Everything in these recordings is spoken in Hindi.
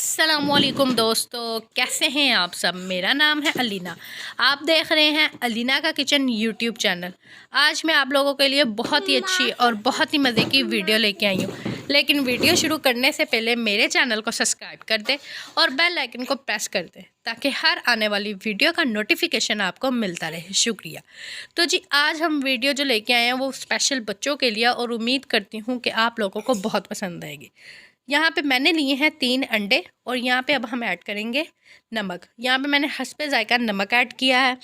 अस्सलामुअलैकुम दोस्तों, कैसे हैं आप सब। मेरा नाम है अलीना। आप देख रहे हैं अलीना का किचन यूट्यूब चैनल। आज मैं आप लोगों के लिए बहुत ही अच्छी और बहुत ही मज़े की वीडियो लेके आई हूँ। लेकिन वीडियो शुरू करने से पहले मेरे चैनल को सब्सक्राइब कर दें और बेल आइकन को प्रेस कर दें ताकि हर आने वाली वीडियो का नोटिफिकेशन आपको मिलता रहे। शुक्रिया। तो जी, आज हम वीडियो जो लेके आए हैं वो स्पेशल बच्चों के लिए और उम्मीद करती हूँ कि आप लोगों को बहुत पसंद आएगी। यहाँ पे मैंने लिए हैं 3 अंडे और यहाँ पे अब हम ऐड करेंगे नमक। यहाँ पे मैंने हस्बे जायका नमक ऐड किया है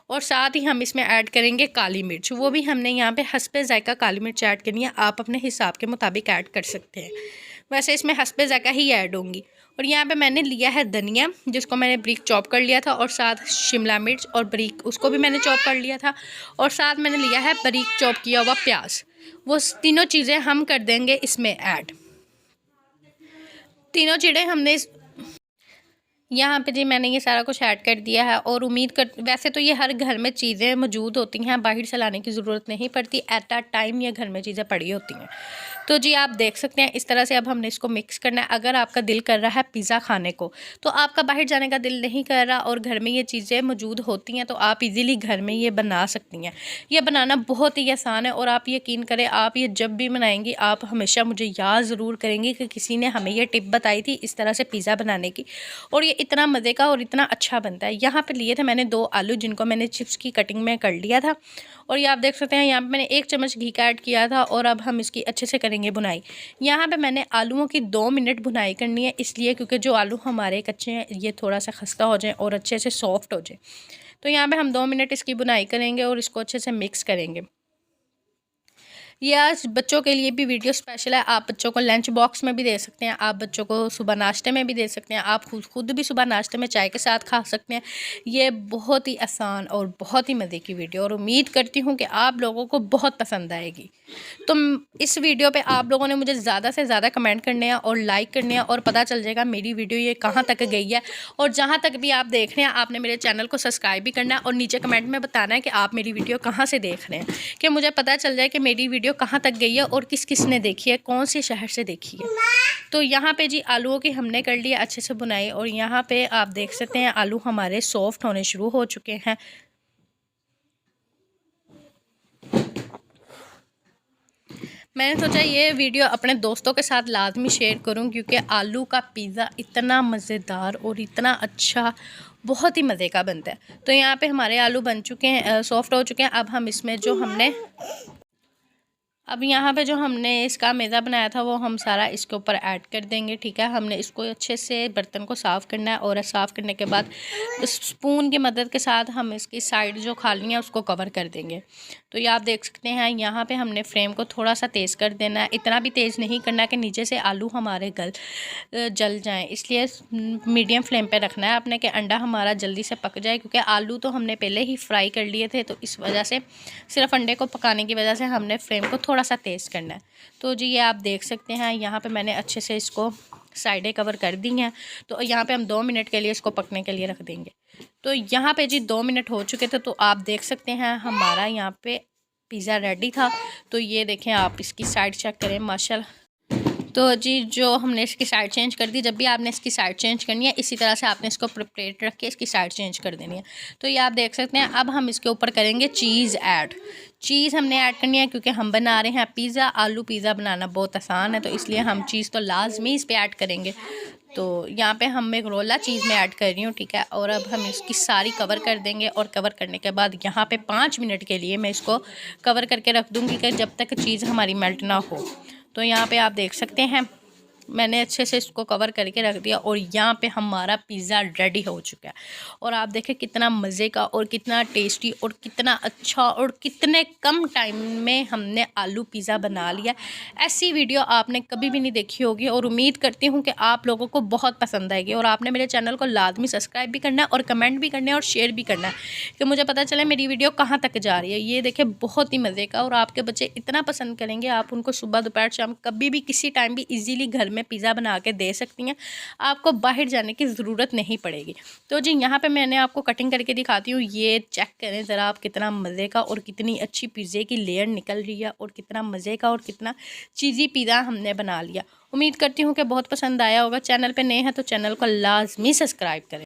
और साथ ही हम इसमें ऐड करेंगे काली मिर्च। वो भी हमने यहाँ पे हस्बे जायका काली मिर्च ऐड करनी है। आप अपने हिसाब के मुताबिक ऐड कर सकते हैं, वैसे इसमें हस्बे जायका ही ऐड होंगी। और यहाँ पे मैंने लिया है धनिया, जिसको मैंने बारीक चॉप कर लिया था, और साथ शिमला मिर्च और बारीक उसको भी मैंने चॉप कर लिया था, और साथ मैंने लिया है बारीक चॉप किया हुआ प्याज। वो तीनों चीज़ें हम कर देंगे इसमें ऐड। तीनों चीज़ें हमने यहाँ पे जी मैंने ये सारा कुछ ऐड कर दिया है। और उम्मीद कर, वैसे तो ये हर घर में चीज़ें मौजूद होती हैं, बाहर से लाने की ज़रूरत नहीं पड़ती। एट अ टाइम ये घर में चीज़ें पड़ी होती हैं। तो जी आप देख सकते हैं इस तरह से अब हमने इसको मिक्स करना है। अगर आपका दिल कर रहा है पिज़्ज़ा खाने को, तो आपका बाहर जाने का दिल नहीं कर रहा और घर में ये चीज़ें मौजूद होती हैं, तो आप इजीली घर में ये बना सकती हैं। ये बनाना बहुत ही आसान है और आप यकीन करें, आप ये जब भी बनाएंगी आप हमेशा मुझे याद ज़रूर करेंगी कि किसी ने हमें ये टिप बताई थी इस तरह से पिज़्ज़ा बनाने की, और ये इतना मज़े का और इतना अच्छा बनता है। यहाँ पे लिए थे मैंने 2 आलू, जिनको मैंने चिप्स की कटिंग में कर लिया था। और ये आप देख सकते हैं यहाँ पे मैंने 1 चम्मच घी का ऐड किया था। और अब हम इसकी अच्छे से करेंगे बुनाई। यहाँ पे मैंने आलूओं की 2 मिनट बुनाई करनी है, इसलिए क्योंकि जो आलू हमारे कच्चे हैं ये थोड़ा सा खस्ता हो जाए और अच्छे से सॉफ्ट हो जाए। तो यहाँ पे हम 2 मिनट इसकी बुनाई करेंगे और इसको अच्छे से मिक्स करेंगे। ये आज बच्चों के लिए भी वीडियो स्पेशल है। आप बच्चों को लंच बॉक्स में भी दे सकते हैं, आप बच्चों को सुबह नाश्ते में भी दे सकते हैं, आप खुद भी सुबह नाश्ते में चाय के साथ खा सकते हैं। ये बहुत ही आसान और बहुत ही मज़े की वीडियो, और उम्मीद करती हूँ कि आप लोगों को बहुत पसंद आएगी। तो इस वीडियो पे आप लोगों ने मुझे ज़्यादा से ज़्यादा कमेंट करने हैं और लाइक करने हैं, और पता चल जाएगा मेरी वीडियो ये कहाँ तक गई है। और जहाँ तक भी आप देख रहे हैं आपने मेरे चैनल को सब्सक्राइब भी करना है और नीचे कमेंट में बताना है कि आप मेरी वीडियो कहाँ से देख रहे हैं, कि मुझे पता चल जाए कि मेरी वीडियो कहाँ तक गई है और किस किस ने देखी है, कौन से शहर से देखी है। तो यहाँ पे जी आलूओं की हमने कर लिया अच्छे से बुनाई, और यहाँ पे आप देख सकते हैं आलू हमारे सॉफ्ट होने शुरू हो चुके हैं। मैंने सोचा ये वीडियो अपने दोस्तों के साथ लाजमी शेयर करूं, क्योंकि आलू का पिज़्ज़ा इतना मज़ेदार और इतना अच्छा, बहुत ही मज़े का बनता है। तो यहाँ पे हमारे आलू बन चुके हैं, सॉफ्ट हो चुके हैं। अब हम इसमें अब यहाँ पे जो हमने इसका मैदा बनाया था वो हम सारा इसके ऊपर ऐड कर देंगे। ठीक है, हमने इसको अच्छे से बर्तन को साफ़ करना है, और साफ़ करने के बाद स्पून की मदद के साथ हम इसकी साइड जो खाली है उसको कवर कर देंगे। तो ये आप देख सकते हैं यहाँ पे हमने फ्लेम को थोड़ा सा तेज़ कर देना है। इतना भी तेज़ नहीं करना कि नीचे से आलू हमारे जल जाएँ, इसलिए मीडियम फ्लेम पर रखना है अपने, कि अंडा हमारा जल्दी से पक जाए। क्योंकि आलू तो हमने पहले ही फ्राई कर लिए थे, तो इस वजह से सिर्फ अंडे को पकाने की वजह से हमने फ्लेम को थोड़ा सा तेज़ करना है। तो जी ये आप देख सकते हैं यहाँ पे मैंने अच्छे से इसको साइडें कवर कर दी हैं। तो यहाँ पे हम 2 मिनट के लिए इसको पकने के लिए रख देंगे। तो यहाँ पे जी 2 मिनट हो चुके थे, तो आप देख सकते हैं हमारा यहाँ पे पिज़्ज़ा रेडी था। तो ये देखें, आप इसकी साइड चेक करें, माशाल्लाह। तो जी जो हमने इसकी साइड चेंज कर दी, जब भी आपने इसकी साइड चेंज करनी है इसी तरह से आपने इसको प्लेट रख के इसकी साइड चेंज कर देनी है। तो ये आप देख सकते हैं। अब हम इसके ऊपर करेंगे चीज़ ऐड। चीज़ हमने ऐड करनी है क्योंकि हम बना रहे हैं पिज़्ज़ा। आलू पिज़्ज़ा बनाना बहुत आसान है, तो इसलिए हम चीज़ तो लाजमी इस पर ऐड करेंगे। तो यहाँ पे हम एक रोला चीज़ में ऐड कर रही हूँ। ठीक है, और अब हम इसकी सारी कवर कर देंगे, और कवर करने के बाद यहाँ पे 5 मिनट के लिए मैं इसको कवर करके रख दूँगी, कि जब तक चीज़ हमारी मेल्ट ना हो। तो यहाँ पे आप देख सकते हैं मैंने अच्छे से इसको कवर करके रख दिया, और यहाँ पे हमारा पिज़्ज़ा रेडी हो चुका है। और आप देखें कितना मज़े का और कितना टेस्टी और कितना अच्छा, और कितने कम टाइम में हमने आलू पिज़्ज़ा बना लिया। ऐसी वीडियो आपने कभी भी नहीं देखी होगी, और उम्मीद करती हूँ कि आप लोगों को बहुत पसंद आएगी। और आपने मेरे चैनल को लाजमी सब्सक्राइब भी करना है और कमेंट भी करना है और शेयर भी करना है, कि मुझे पता चले मेरी वीडियो कहाँ तक जा रही है। ये देखें बहुत ही मज़े का, और आपके बच्चे इतना पसंद करेंगे, आप उनको सुबह दोपहर शाम कभी भी किसी टाइम भी ईज़िली घर में में पिज़्ज़ा बना के दे सकती हैं, आपको बाहर जाने की ज़रूरत नहीं पड़ेगी। तो जी यहाँ पे मैंने आपको कटिंग करके दिखाती हूँ। ये चेक करें ज़रा आप, कितना मज़े का और कितनी अच्छी पिज़्ज़े की लेयर निकल रही है और कितना मज़े का और कितना चीज़ी पिज़्ज़ा हमने बना लिया। उम्मीद करती हूँ कि बहुत पसंद आया होगा। चैनल पे नए हैं तो चैनल को लाजमी सब्सक्राइब करें।